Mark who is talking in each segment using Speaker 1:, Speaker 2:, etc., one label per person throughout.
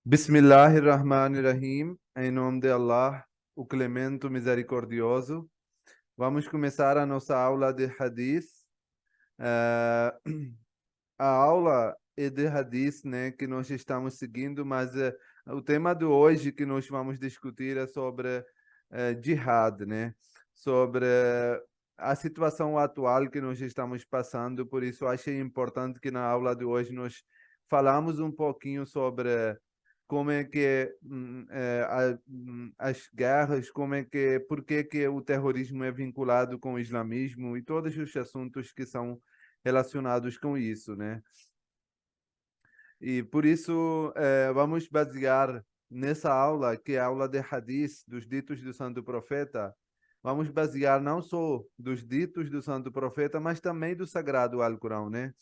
Speaker 1: Bismillahirrahmanirrahim, em nome de Allah, o Clemente, o Misericordioso. Vamos começar a nossa aula de Hadith. Eh, a aula é de Hadith, né, que nós estamos seguindo, mas o tema de hoje que nós vamos discutir é sobre Jihad, né, sobre a situação atual que nós estamos passando. Por isso, achei importante que na aula de hoje nós falamos um pouquinho sobre como é que as guerras, por que o terrorismo é vinculado com o islamismo e todos os assuntos que são relacionados com isso, né? E por isso vamos basear nessa aula, que é a aula de Hadith, dos ditos do Santo Profeta, vamos basear não só dos ditos do Santo Profeta, mas também do Sagrado Alcorão, né?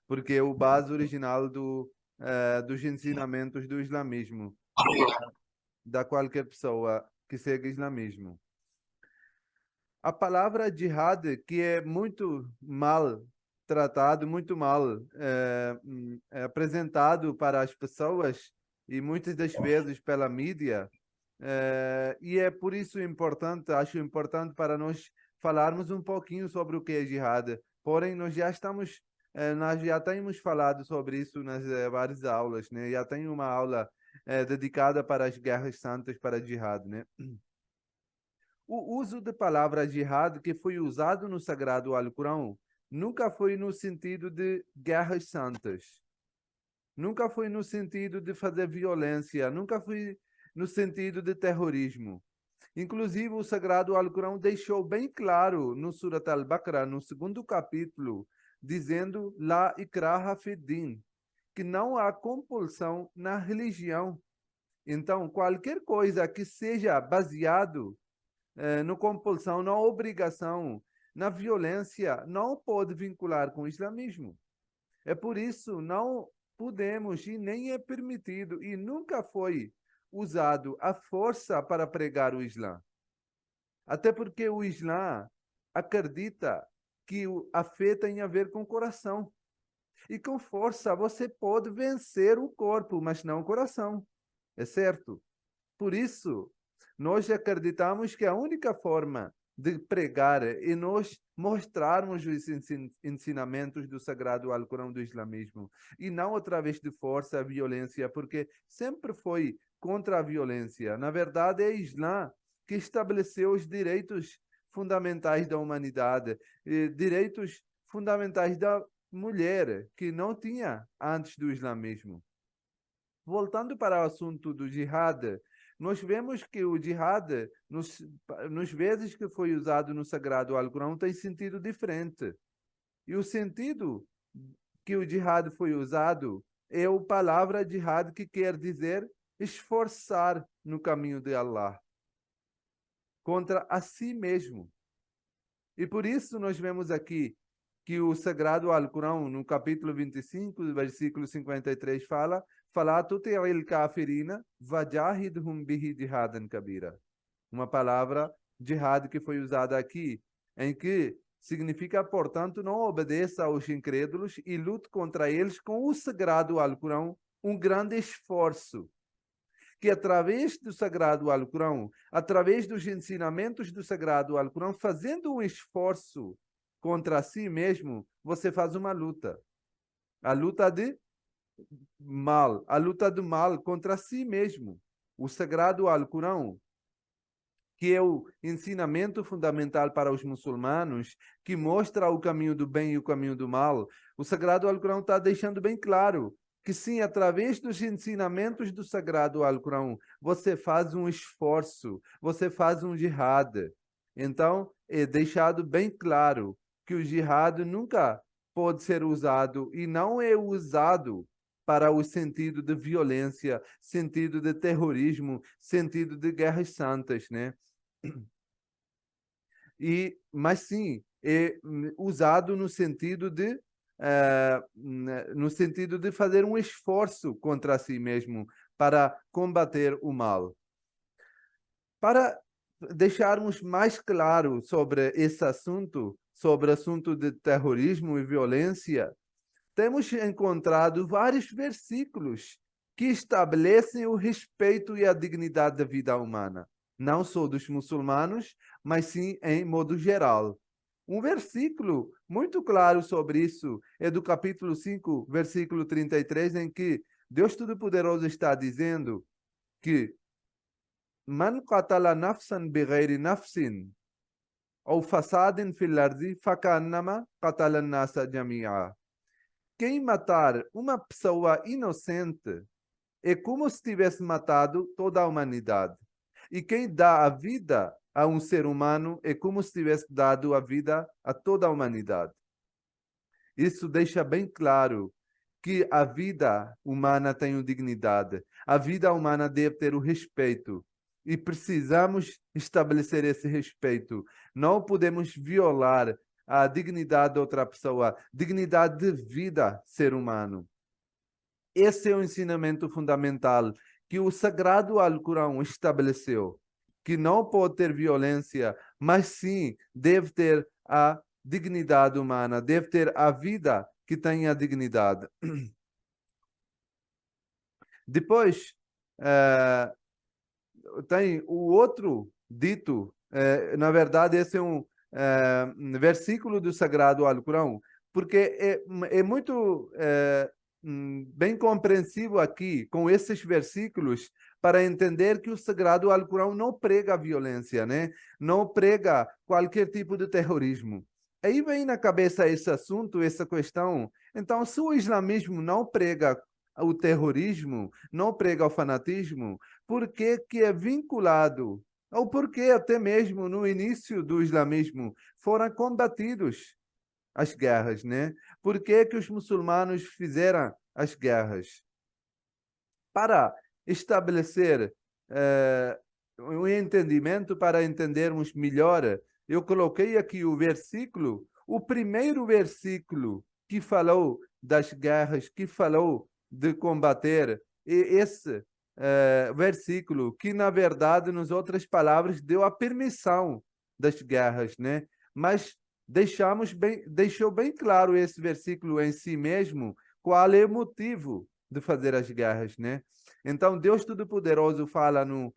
Speaker 1: Porque é o base original dos ensinamentos do islamismo, da qualquer pessoa que segue islamismo. A palavra jihad, que é muito mal tratado, muito mal apresentado para as pessoas e muitas das vezes pela mídia, e é por isso importante, acho importante para nós falarmos um pouquinho sobre o que é jihad. Porém, nós já temos falado sobre isso nas várias aulas, né? Já tem uma aula dedicada para as guerras santas, para jihad, né? O uso da palavra jihad que foi usado no Sagrado Alcorão nunca foi no sentido de guerras santas, nunca foi no sentido de fazer violência, nunca foi no sentido de terrorismo. Inclusive, o Sagrado Alcorão deixou bem claro no Surat Al-Baqarah, no segundo capítulo, dizendo La ikraha fid-din, que não há compulsão na religião. Então, qualquer coisa que seja baseado no compulsão, na obrigação, na violência, não pode vincular com o islamismo. É por isso não podemos e nem é permitido e nunca foi usado a força para pregar o Islã. Até porque o Islã acredita que a fé tem a ver com o coração. E com força você pode vencer o corpo, mas não o coração. É certo? Por isso, nós acreditamos que a única forma de pregar e nós mostrarmos os ensinamentos do Sagrado Alcorão do islamismo, e não através de força, violência, porque sempre foi contra a violência. Na verdade, é o Islã que estabeleceu os direitos fundamentais da humanidade, direitos fundamentais da mulher, que não tinha antes do islamismo. Voltando para o assunto do jihad, nós vemos que o jihad, nos vezes que foi usado no Sagrado Alcorão, tem sentido diferente. E o sentido que o jihad foi usado é a palavra jihad, que quer dizer esforçar no caminho de Allah, contra a si mesmo. E por isso nós vemos aqui que o Sagrado Alcorão, no capítulo 25, versículo 53, fala: "Fala tuti'il kafirina wajahidhum bihi jihadan kabira." Uma palavra jihad que foi usada aqui, em que significa, portanto, não obedeça aos incrédulos e lute contra eles com o Sagrado Alcorão, um grande esforço. Que através do Sagrado Alcorão, através dos ensinamentos do Sagrado Alcorão, fazendo um esforço contra si mesmo, você faz uma luta. A luta de mal, a luta do mal contra si mesmo. O Sagrado Alcorão, que é o ensinamento fundamental para os muçulmanos, que mostra o caminho do bem e o caminho do mal, o Sagrado Alcorão está deixando bem claro que sim, através dos ensinamentos do Sagrado Alcorão, você faz um esforço, você faz um jihad. Então, é deixado bem claro que o jihad nunca pode ser usado e não é usado para o sentido de violência, sentido de terrorismo, sentido de guerras santas, né? Mas sim, é usado no sentido de fazer um esforço contra si mesmo para combater o mal. Para deixarmos mais claro sobre esse assunto, sobre o assunto de terrorismo e violência, temos encontrado vários versículos que estabelecem o respeito e a dignidade da vida humana, não só dos muçulmanos, mas sim em modo geral. Um versículo muito claro sobre isso é do capítulo 5, versículo 33, em que Deus Todo-Poderoso está dizendo que Man qatala nafsan bighairi nafsin ou fasadin fil ardi fakannama qatala an-nasa jami'a. Quem matar uma pessoa inocente é como se tivesse matado toda a humanidade. E quem dá a vida a um ser humano é como se tivesse dado a vida a toda a humanidade. Isso deixa bem claro que a vida humana tem dignidade. A vida humana deve ter o respeito. E precisamos estabelecer esse respeito. Não podemos violar a dignidade de outra pessoa, dignidade de vida ser humano. Esse é o ensinamento fundamental que o Sagrado Alcorão estabeleceu, que não pode ter violência, mas sim deve ter a dignidade humana, deve ter a vida que tem a dignidade. Depois, tem o outro dito, na verdade, esse é um versículo do Sagrado Alcorão, porque é muito bem compreensível aqui, com esses versículos, para entender que o Sagrado Alcorão não prega a violência, né? Não prega qualquer tipo de terrorismo. Aí vem na cabeça esse assunto, essa questão. Então, se o islamismo não prega o terrorismo, não prega o fanatismo, por que que é vinculado, ou por que até mesmo no início do islamismo foram combatidos as guerras, né? Por que que os muçulmanos fizeram as guerras? Para estabelecer um entendimento, para entendermos melhor, eu coloquei aqui o versículo, o primeiro versículo que falou das guerras, que falou de combater, e esse versículo que, na verdade, nas outras palavras, deu a permissão das guerras, né? Mas deixou bem claro esse versículo em si mesmo, qual é o motivo de fazer as guerras, né? Então, Deus Todo-Poderoso fala no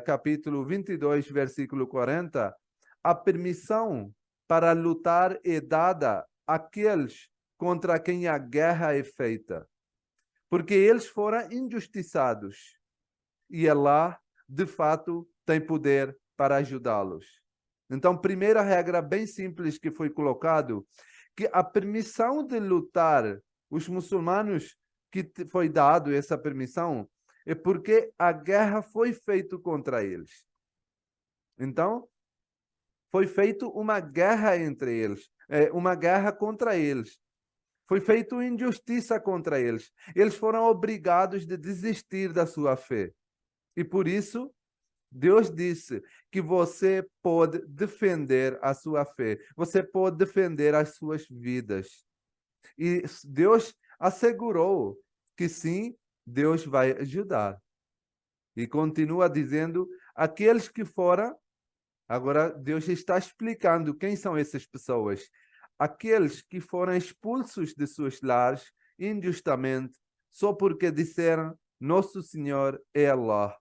Speaker 1: capítulo 22, versículo 40, a permissão para lutar é dada àqueles contra quem a guerra é feita, porque eles foram injustiçados e Allah, de fato, tem poder para ajudá-los. Então, primeira regra bem simples que foi colocado, que a permissão de lutar, os muçulmanos que foi dado essa permissão, é porque a guerra foi feita contra eles. Então, foi feita uma guerra entre eles, uma guerra contra eles. Foi feita injustiça contra eles. Eles foram obrigados a desistir da sua fé. E por isso, Deus disse que você pode defender a sua fé. Você pode defender as suas vidas. E Deus assegurou que sim, Deus vai ajudar. E continua dizendo, aqueles que foram, agora Deus está explicando quem são essas pessoas. Aqueles que foram expulsos de seus lares injustamente, só porque disseram, nosso Senhor é Allah.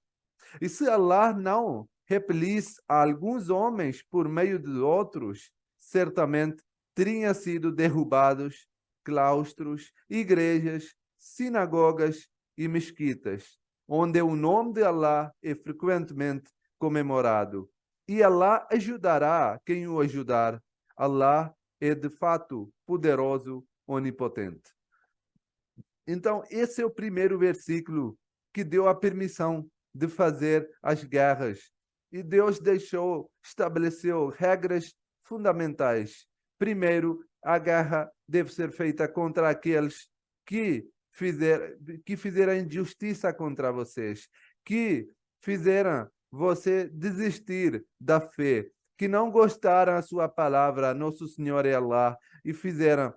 Speaker 1: E se Allah não repelisse a alguns homens por meio de outros, certamente teriam sido derrubados claustros, igrejas, sinagogas e mesquitas, onde o nome de Allah é frequentemente comemorado. E Allah ajudará quem o ajudar. Allah é de fato poderoso, onipotente. Então, esse é o primeiro versículo que deu a permissão de fazer as guerras. E Deus estabeleceu regras fundamentais. Primeiro, a guerra deve ser feita contra aqueles que fizeram injustiça contra vocês, que fizeram você desistir da fé, que não gostaram da sua palavra, nosso Senhor é Allah, e fizeram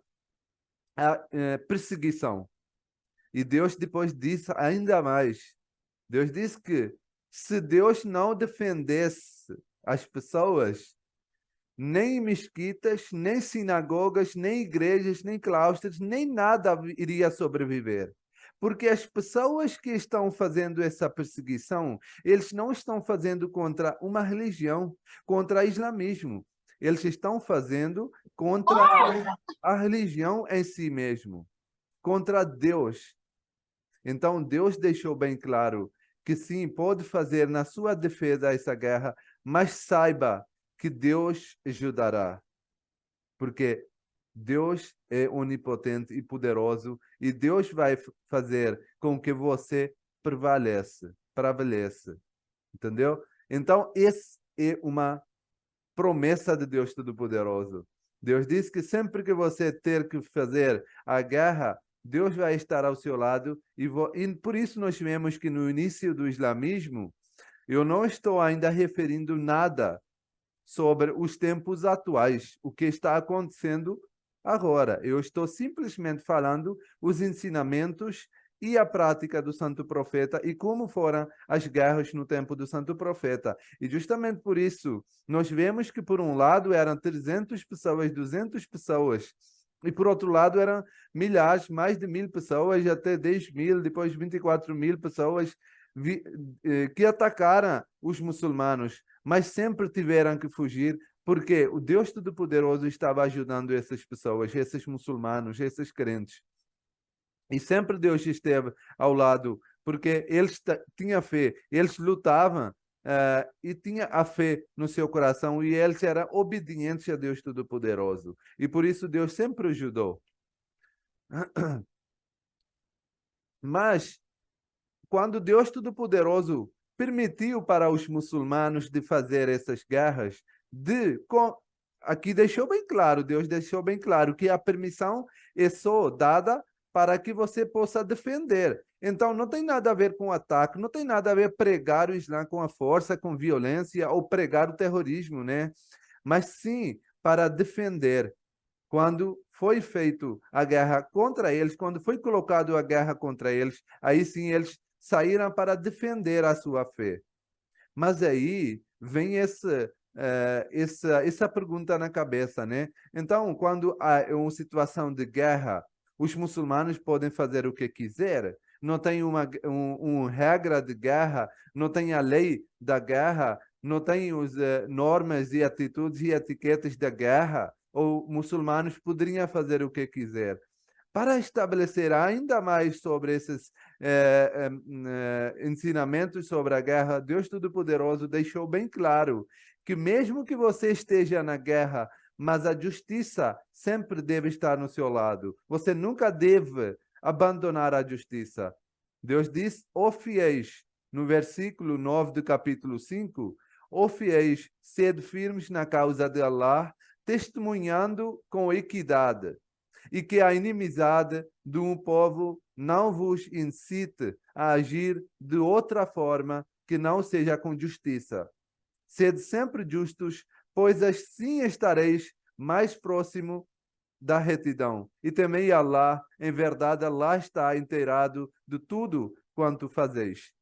Speaker 1: a perseguição. E Deus depois disse ainda mais. Deus disse que se Deus não defendesse as pessoas, nem mesquitas, nem sinagogas, nem igrejas, nem claustros, nem nada iria sobreviver. Porque as pessoas que estão fazendo essa perseguição, eles não estão fazendo contra uma religião, contra o islamismo. Eles estão fazendo contra a religião em si mesmo, contra Deus. Então, Deus deixou bem claro que sim, pode fazer na sua defesa essa guerra, mas saiba que Deus ajudará, porque Deus é onipotente e poderoso e Deus vai fazer com que você prevaleça, entendeu? Então, essa é uma promessa de Deus Todo-Poderoso. Deus diz que sempre que você ter que fazer a guerra, Deus vai estar ao seu lado e por isso nós vemos que no início do islamismo, eu não estou ainda referindo nada sobre os tempos atuais, o que está acontecendo agora. Eu estou simplesmente falando os ensinamentos e a prática do Santo Profeta e como foram as guerras no tempo do Santo Profeta. E justamente por isso, nós vemos que por um lado eram 300 pessoas, 200 pessoas, e por outro lado eram milhares, mais de 1000 pessoas, até 10.000, depois 24.000 pessoas que atacaram os muçulmanos, mas sempre tiveram que fugir, porque o Deus Todo-Poderoso estava ajudando essas pessoas, esses muçulmanos, esses crentes. E sempre Deus esteve ao lado, porque eles tinham fé, eles lutavam e tinham a fé no seu coração e eles eram obedientes a Deus Todo-Poderoso. E por isso Deus sempre ajudou. Mas quando Deus Todo-Poderoso permitiu para os muçulmanos de fazer essas guerras, aqui deixou bem claro, Deus deixou bem claro que a permissão é só dada para que você possa defender. Então, não tem nada a ver com ataque, não tem nada a ver pregar o Islã com a força, com violência, ou pregar o terrorismo, né? Mas sim para defender. Quando foi feito a guerra contra eles, quando foi colocado a guerra contra eles, aí sim eles saíram para defender a sua fé. Mas aí vem essa pergunta na cabeça, né? Então, quando há uma situação de guerra, os muçulmanos podem fazer o que quiser, não tem uma regra de guerra, não tem a lei da guerra, não tem as normas e atitudes e etiquetas da guerra, ou muçulmanos poderiam fazer o que quiser. Para estabelecer ainda mais sobre esses ensinamentos sobre a guerra, Deus Todo-Poderoso deixou bem claro que mesmo que você esteja na guerra, mas a justiça sempre deve estar no seu lado. Você nunca deve abandonar a justiça. Deus diz, ó fiéis, no versículo 9 do capítulo 5, ó fiéis, sede firmes na causa de Allah, testemunhando com equidade e que a inimizade de um povo não vos incite a agir de outra forma que não seja com justiça. Sede sempre justos, pois assim estareis mais próximo da retidão. E temei Allah, em verdade, Allah está inteirado de tudo quanto fazeis.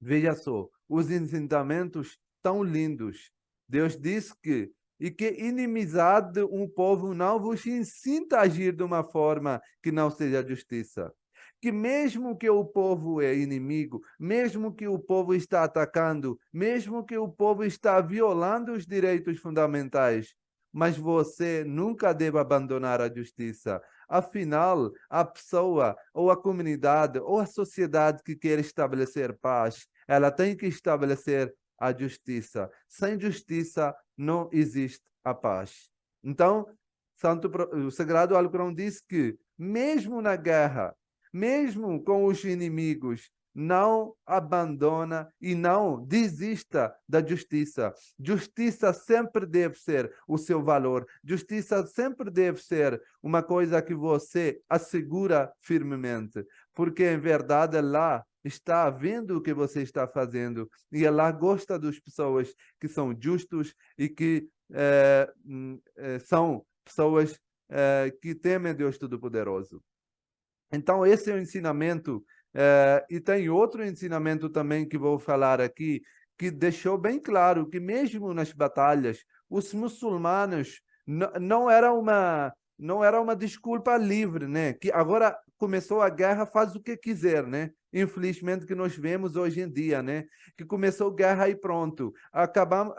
Speaker 1: Veja só, os ensinamentos tão lindos. Deus diz que e que inimizade um povo não vos incita a agir de uma forma que não seja justiça. Que mesmo que o povo é inimigo, mesmo que o povo está atacando, mesmo que o povo está violando os direitos fundamentais, mas você nunca deve abandonar a justiça. Afinal, a pessoa, ou a comunidade, ou a sociedade que quer estabelecer paz, ela tem que estabelecer a justiça. Sem justiça, não existe a paz. Então, o Sagrado Alcorão diz que, mesmo na guerra, mesmo com os inimigos, não abandona e não desista da justiça. Justiça sempre deve ser o seu valor. Justiça sempre deve ser uma coisa que você assegura firmemente. Porque, em verdade, lá está vendo o que você está fazendo e Allah gosta das pessoas que são justos e que são pessoas que temem Deus Todo-Poderoso. Então, esse é o ensinamento. E tem outro ensinamento também que vou falar aqui, que deixou bem claro que mesmo nas batalhas, os muçulmanos não era não era uma desculpa livre, né? Que agora começou a guerra, faz o que quiser, né? Infelizmente que nós vemos hoje em dia, né? Que começou a guerra e pronto,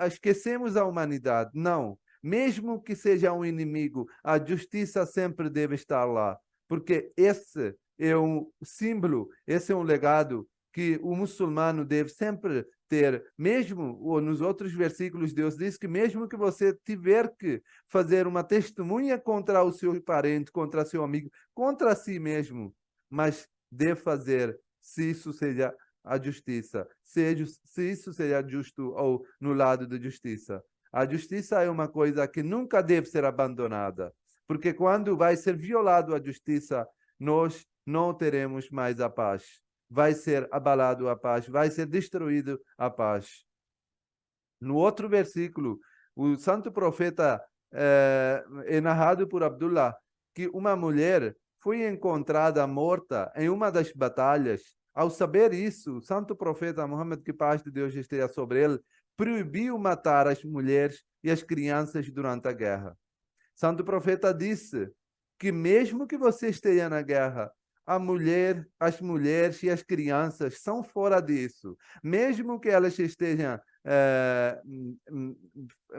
Speaker 1: esquecemos a humanidade. Não, mesmo que seja um inimigo, a justiça sempre deve estar lá, porque esse é um símbolo, esse é um legado que o muçulmano deve sempre ter, mesmo ou nos outros versículos Deus diz que mesmo que você tiver que fazer uma testemunha contra o seu parente, contra seu amigo, contra si mesmo, mas deve fazer se isso seja a justiça, se isso seja justo ou no lado da justiça. A justiça é uma coisa que nunca deve ser abandonada, porque quando vai ser violado a justiça, nós não teremos mais a paz. Vai ser abalado a paz, vai ser destruído a paz. No outro versículo, o santo profeta é narrado por Abdullah que uma mulher foi encontrada morta em uma das batalhas. Ao saber isso, o santo profeta Muhammad, que paz de Deus esteja sobre ele, proibiu matar as mulheres e as crianças durante a guerra. Santo profeta disse que mesmo que você esteja na guerra, as mulheres e as crianças são fora disso. Mesmo que elas estejam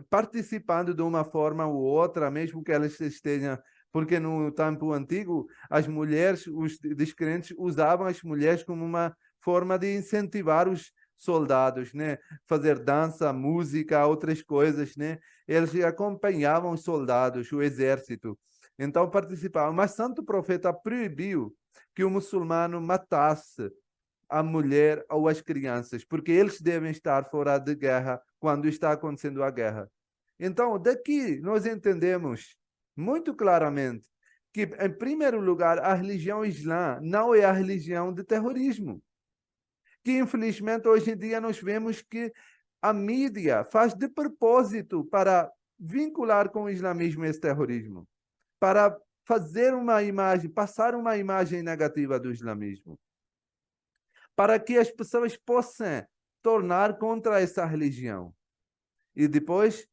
Speaker 1: participando de uma forma ou outra, mesmo que elas estejam, porque no tempo antigo as mulheres, os descrentes usavam as mulheres como uma forma de incentivar os soldados, né? Fazer dança, música, outras coisas, né? Eles acompanhavam os soldados, o exército. Então participavam. Mas Santo Profeta proibiu que o muçulmano matasse a mulher ou as crianças, porque eles devem estar fora de guerra quando está acontecendo a guerra. Então, daqui nós entendemos muito claramente que, em primeiro lugar, a religião islã não é a religião de terrorismo. Que, infelizmente, hoje em dia nós vemos que a mídia faz de propósito para vincular com o islamismo esse terrorismo, para fazer uma imagem, passar uma imagem negativa do islamismo, para que as pessoas possam tornar contra essa religião. E depois,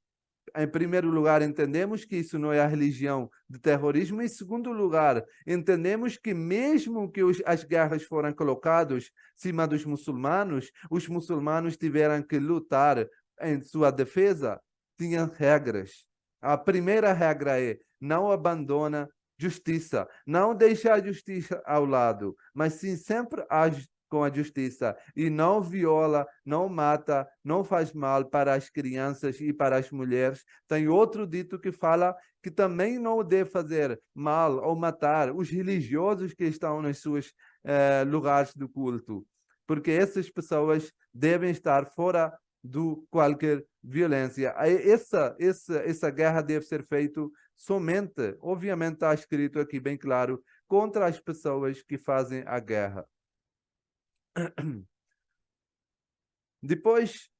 Speaker 1: em primeiro lugar, entendemos que isso não é a religião de terrorismo. Em segundo lugar, entendemos que mesmo que as guerras foram colocadas cima dos muçulmanos, os muçulmanos tiveram que lutar em sua defesa, tinham regras. A primeira regra é: não abandona justiça, não deixa a justiça ao lado, mas sim sempre age com a justiça e não viola, não mata, não faz mal para as crianças e para as mulheres. Tem outro dito que fala que também não deve fazer mal ou matar os religiosos que estão nos seus lugares de culto, porque essas pessoas devem estar fora de qualquer violência. Essa guerra deve ser feita somente, obviamente está escrito aqui bem claro, contra as pessoas que fazem a guerra. Depois,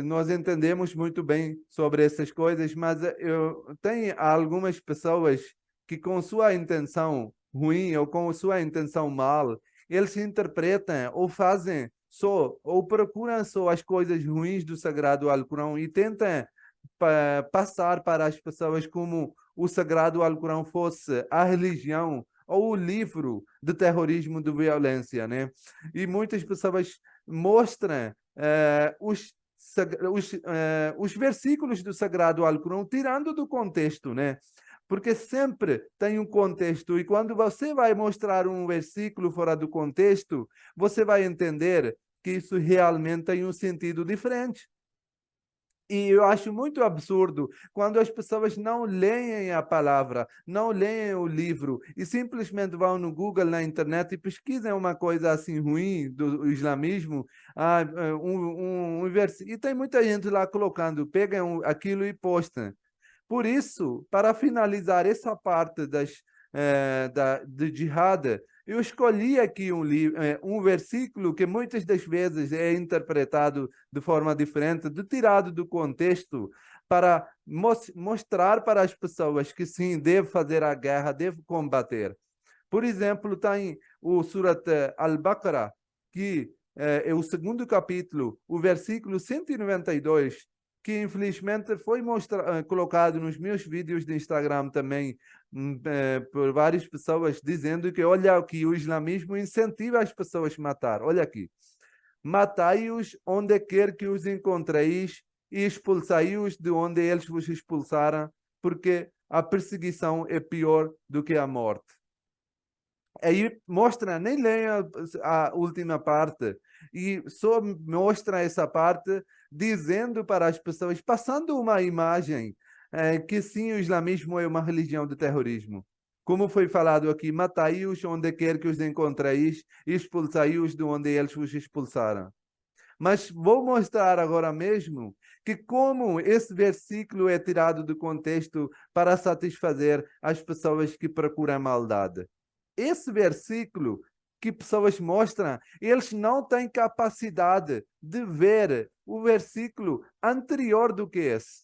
Speaker 1: nós entendemos muito bem sobre essas coisas, mas eu tenho algumas pessoas que com sua intenção ruim ou com sua intenção mal, eles interpretam ou fazem só, ou procuram só as coisas ruins do Sagrado Alcorão e tentam passar para as pessoas como o Sagrado Alcorão fosse a religião ou o livro de terrorismo, de violência, né? E muitas pessoas mostram os versículos do Sagrado Alcorão tirando do contexto, né? Porque sempre tem um contexto, e quando você vai mostrar um versículo fora do contexto, você vai entender que isso realmente tem um sentido diferente. E eu acho muito absurdo quando as pessoas não leem a palavra, não leem o livro e simplesmente vão no Google, na internet e pesquisam uma coisa assim ruim do islamismo, e tem muita gente lá colocando, pegam aquilo e postam. Por isso, para finalizar essa parte de jihad, eu escolhi aqui um versículo que muitas das vezes é interpretado de forma diferente, tirado do contexto, para mostrar para as pessoas que sim, deve fazer a guerra, deve combater. Por exemplo, tem o Surat Al-Baqarah, que é o segundo capítulo, o versículo 192, que infelizmente foi colocado nos meus vídeos de Instagram também, por várias pessoas, dizendo que, olha aqui, o islamismo incentiva as pessoas a matar. Olha aqui. Matai-os onde quer que os encontreis e expulsai-os de onde eles vos expulsaram, porque a perseguição é pior do que a morte. Aí mostra, nem leia a última parte, e só mostra essa parte dizendo para as pessoas, passando uma imagem, que sim, o islamismo é uma religião de terrorismo. Como foi falado aqui, matai-os onde quer que os encontreis e expulsai-os de onde eles vos expulsaram. Mas vou mostrar agora mesmo que como esse versículo é tirado do contexto para satisfazer as pessoas que procuram maldade. Esse versículo que pessoas mostram, eles não têm capacidade de ver o versículo anterior do que esse.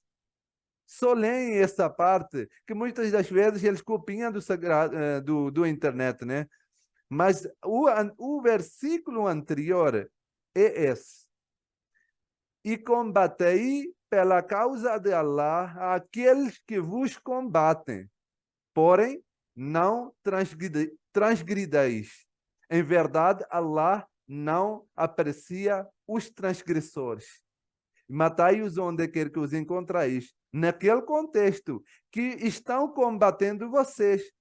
Speaker 1: Só leem essa parte, que muitas das vezes eles copiam do internet, né? Mas o versículo anterior é esse. E combatei pela causa de Allah aqueles que vos combatem. Porém, não transgrideis. Em verdade, Allah não aprecia os transgressores. Matai-os onde quer que os encontreis. Naquele contexto que estão combatendo vocês.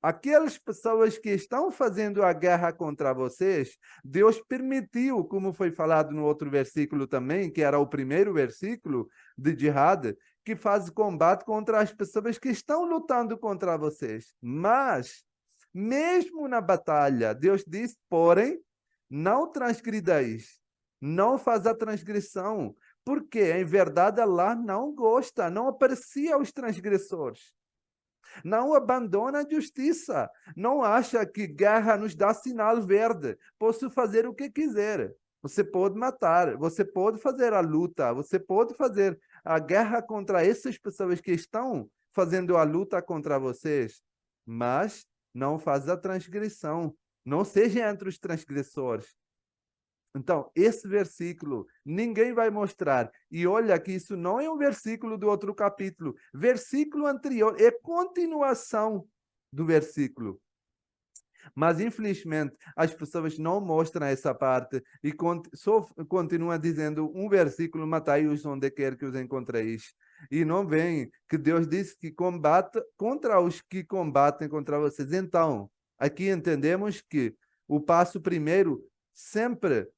Speaker 1: Aquelas pessoas que estão fazendo a guerra contra vocês, Deus permitiu, como foi falado no outro versículo também, que era o primeiro versículo de Jihad, que faz combate contra as pessoas que estão lutando contra vocês. Mas, mesmo na batalha, Deus diz, porém, não transgridais, não faz a transgressão, porque, em verdade, Allah não gosta, não aprecia os transgressores. Não abandona a justiça. Não acha que guerra nos dá sinal verde. Posso fazer o que quiser. Você pode matar, você pode fazer a luta, você pode fazer a guerra contra essas pessoas que estão fazendo a luta contra vocês, mas não faz a transgressão. Não seja entre os transgressores. Então, esse versículo, ninguém vai mostrar. E olha que isso não é um versículo do outro capítulo. Versículo anterior é continuação do versículo. Mas, infelizmente, as pessoas não mostram essa parte e só continuam dizendo um versículo, matai-os onde quer que os encontreis. E não veem que Deus disse que combate contra os que combatem contra vocês. Então, aqui entendemos que o passo primeiro sempre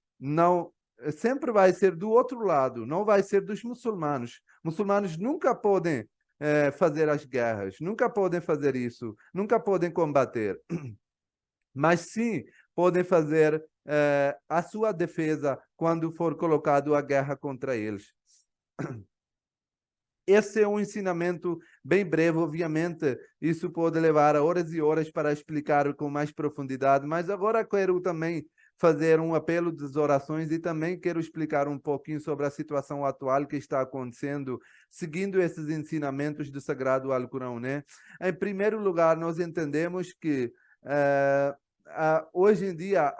Speaker 1: vai ser do outro lado, não vai ser dos muçulmanos. Muçulmanos nunca podem fazer as guerras, nunca podem fazer isso, nunca podem combater. Mas sim podem fazer a sua defesa quando for colocado a guerra contra eles. Esse é um ensinamento bem breve, obviamente, isso pode levar horas e horas para explicar com mais profundidade, mas agora quero também fazer um apelo das orações e também quero explicar um pouquinho sobre a situação atual que está acontecendo, seguindo esses ensinamentos do Sagrado Alcorão, né? Em primeiro lugar, nós entendemos que hoje em dia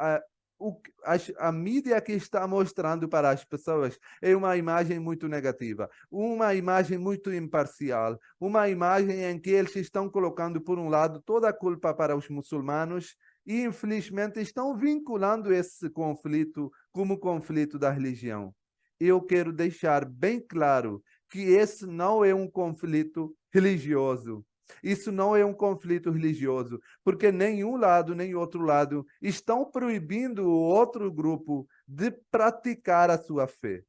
Speaker 1: a mídia que está mostrando para as pessoas é uma imagem muito negativa, uma imagem muito imparcial, uma imagem em que eles estão colocando, por um lado, toda a culpa para os muçulmanos e, infelizmente, estão vinculando esse conflito como conflito da religião. Eu quero deixar bem claro que esse não é um conflito religioso. Isso não é um conflito religioso, porque nenhum lado, nem outro lado estão proibindo o outro grupo de praticar a sua fé.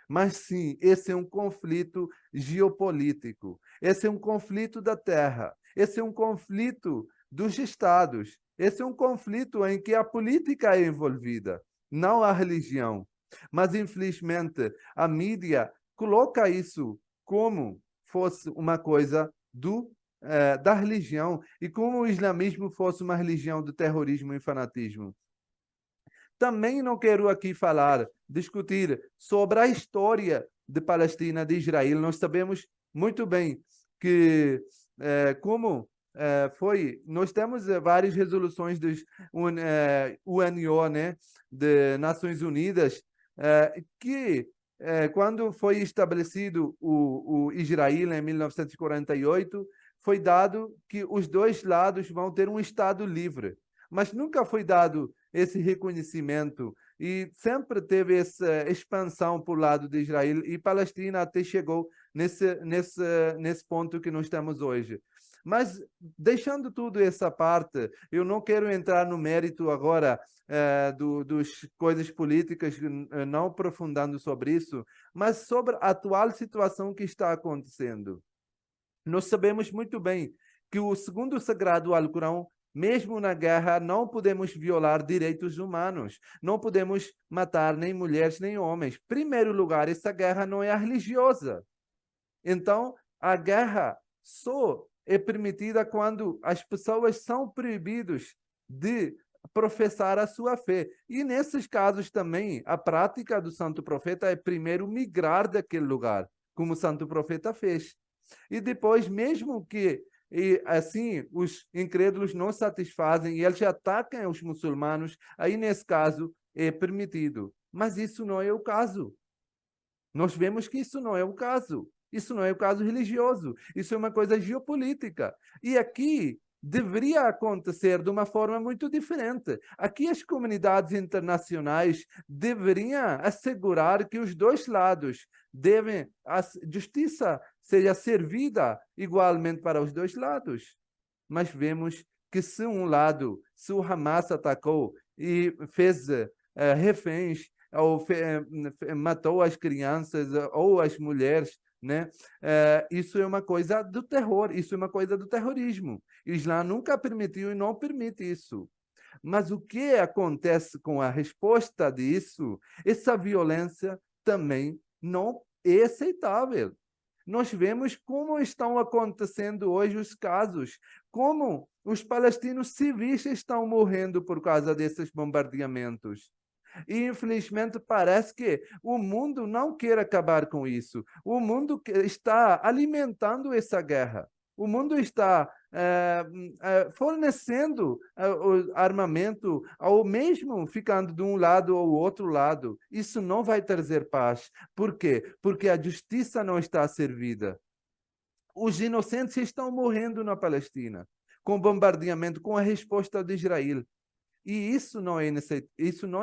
Speaker 1: Mas sim, esse é um conflito geopolítico, esse é um conflito da terra, esse é um conflito dos estados, esse é um conflito em que a política é envolvida, não a religião. Mas, infelizmente, a mídia coloca isso como fosse uma coisa da religião e como o islamismo fosse uma religião de terrorismo e fanatismo. Também não quero aqui discutir sobre a história de Palestina, de Israel. Nós sabemos muito bem que, nós temos várias resoluções dos UNO, né, de Nações Unidas, que quando foi estabelecido o Israel em 1948, foi dado que os dois lados vão ter um Estado livre, mas nunca foi dado esse reconhecimento e sempre teve essa expansão por lado de Israel e Palestina até chegou nesse ponto que nós estamos hoje. Mas, deixando tudo essa parte, eu não quero entrar no mérito agora dos coisas políticas, não aprofundando sobre isso, mas sobre a atual situação que está acontecendo. Nós sabemos muito bem que o segundo sagrado Alcorão, mesmo na guerra, não podemos violar direitos humanos, não podemos matar nem mulheres nem homens. Em primeiro lugar, essa guerra não é religiosa. Então, a guerra só é permitida quando as pessoas são proibidas de professar a sua fé. E nesses casos também, a prática do santo profeta é primeiro migrar daquele lugar, como o santo profeta fez. E depois, mesmo que assim os incrédulos não satisfazem e eles atacam os muçulmanos, aí nesse caso é permitido. Mas isso não é o caso. Nós vemos que isso não é o caso. Isso não é o caso religioso. Isso é uma coisa geopolítica. E aqui deveria acontecer de uma forma muito diferente. Aqui as comunidades internacionais deveriam assegurar que os dois lados devem, a justiça seja servida igualmente para os dois lados. Mas vemos que se um lado, se o Hamas atacou e fez reféns, ou matou as crianças ou as mulheres, né? Isso é uma coisa do terror, isso é uma coisa do terrorismo. O Islã nunca permitiu e não permite isso. Mas o que acontece com a resposta disso? Essa violência também não é aceitável. Nós vemos como estão acontecendo hoje os casos, como os palestinos civis estão morrendo por causa desses bombardeamentos. E, infelizmente, parece que o mundo não quer acabar com isso. O mundo está alimentando essa guerra. O mundo está fornecendo o armamento, ou mesmo ficando de um lado ou outro lado. Isso não vai trazer paz. Por quê? Porque a justiça não está servida. Os inocentes estão morrendo na Palestina, com bombardeamento, com a resposta de Israel. E isso não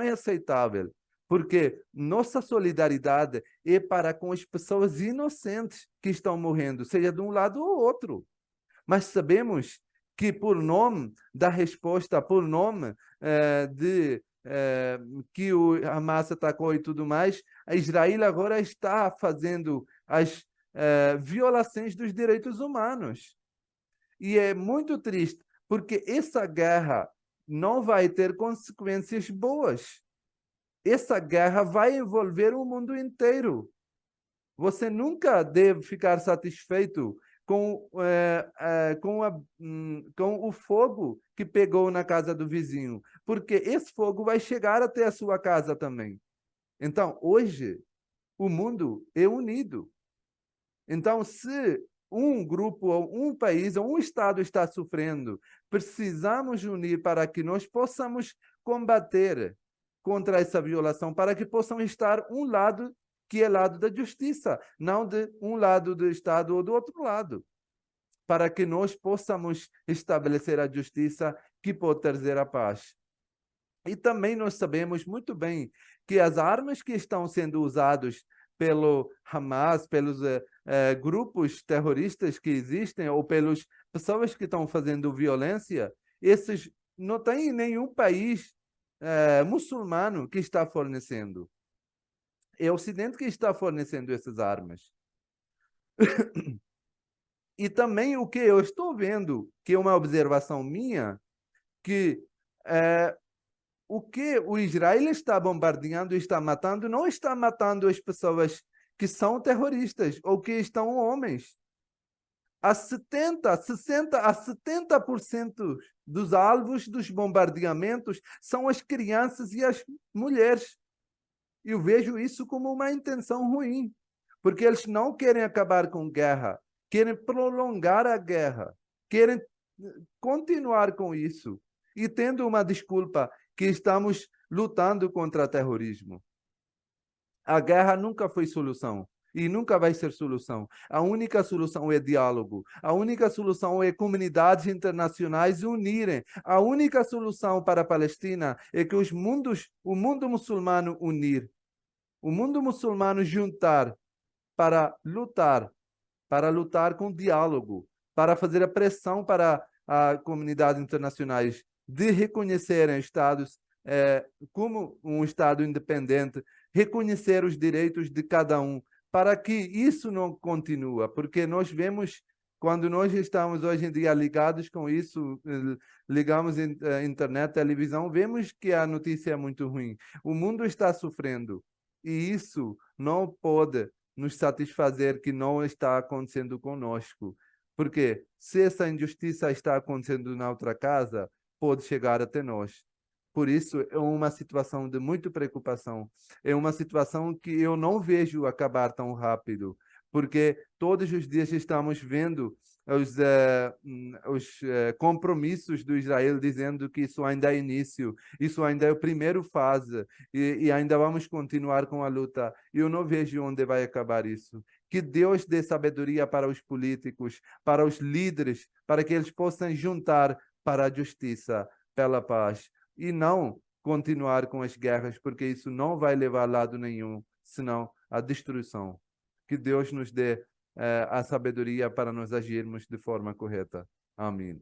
Speaker 1: é aceitável, porque nossa solidariedade é para com as pessoas inocentes que estão morrendo, seja de um lado ou outro. Mas sabemos que por nome da resposta, por nome que o Hamas atacou e tudo mais, a Israel agora está fazendo as violações dos direitos humanos. E é muito triste, porque essa guerra não vai ter consequências boas. Essa guerra vai envolver o mundo inteiro. Você nunca deve ficar satisfeito com o fogo que pegou na casa do vizinho, porque esse fogo vai chegar até a sua casa também. Então, hoje, o mundo é unido. Então, se um grupo, ou um país, ou um estado está sofrendo, precisamos unir para que nós possamos combater contra essa violação, para que possam estar um lado que é lado da justiça, não de um lado do estado ou do outro lado, para que nós possamos estabelecer a justiça que pode trazer a paz. E também nós sabemos muito bem que as armas que estão sendo usadas pelo Hamas, pelos grupos terroristas que existem, ou pelas pessoas que estão fazendo violência, esses não tem nenhum país muçulmano que está fornecendo. É o Ocidente que está fornecendo essas armas. E também o que eu estou vendo, que é uma observação minha, que o que o Israel está bombardeando e está matando, não está matando as pessoas que são terroristas ou que estão homens. A 70, 60 a 70% dos alvos dos bombardeamentos são as crianças e as mulheres. Eu vejo isso como uma intenção ruim, porque eles não querem acabar com guerra, querem prolongar a guerra, querem continuar com isso e tendo uma desculpa que estamos lutando contra o terrorismo. A guerra nunca foi solução e nunca vai ser solução. A única solução é diálogo. A única solução é comunidades internacionais unirem. A única solução para a Palestina é que o mundo muçulmano unir, o mundo muçulmano juntar para lutar com diálogo, para fazer a pressão para a comunidade internacionais de reconhecerem estados como um estado independente, reconhecer os direitos de cada um, para que isso não continue, porque nós vemos quando nós estamos hoje em dia ligados com isso, ligamos internet, televisão, vemos que a notícia é muito ruim. O mundo está sofrendo e isso não pode nos satisfazer que não está acontecendo conosco. Porque se essa injustiça está acontecendo na outra casa, pode chegar até nós. Por isso, é uma situação de muita preocupação. É uma situação que eu não vejo acabar tão rápido, porque todos os dias estamos vendo os compromissos do Israel dizendo que isso ainda é início, isso ainda é o primeiro fase, e ainda vamos continuar com a luta. Eu não vejo onde vai acabar isso. Que Deus dê sabedoria para os políticos, para os líderes, para que eles possam juntar para a justiça, pela paz, e não continuar com as guerras, porque isso não vai levar a lado nenhum, senão a destruição. Que Deus nos dê a sabedoria para nos agirmos de forma correta. Amém.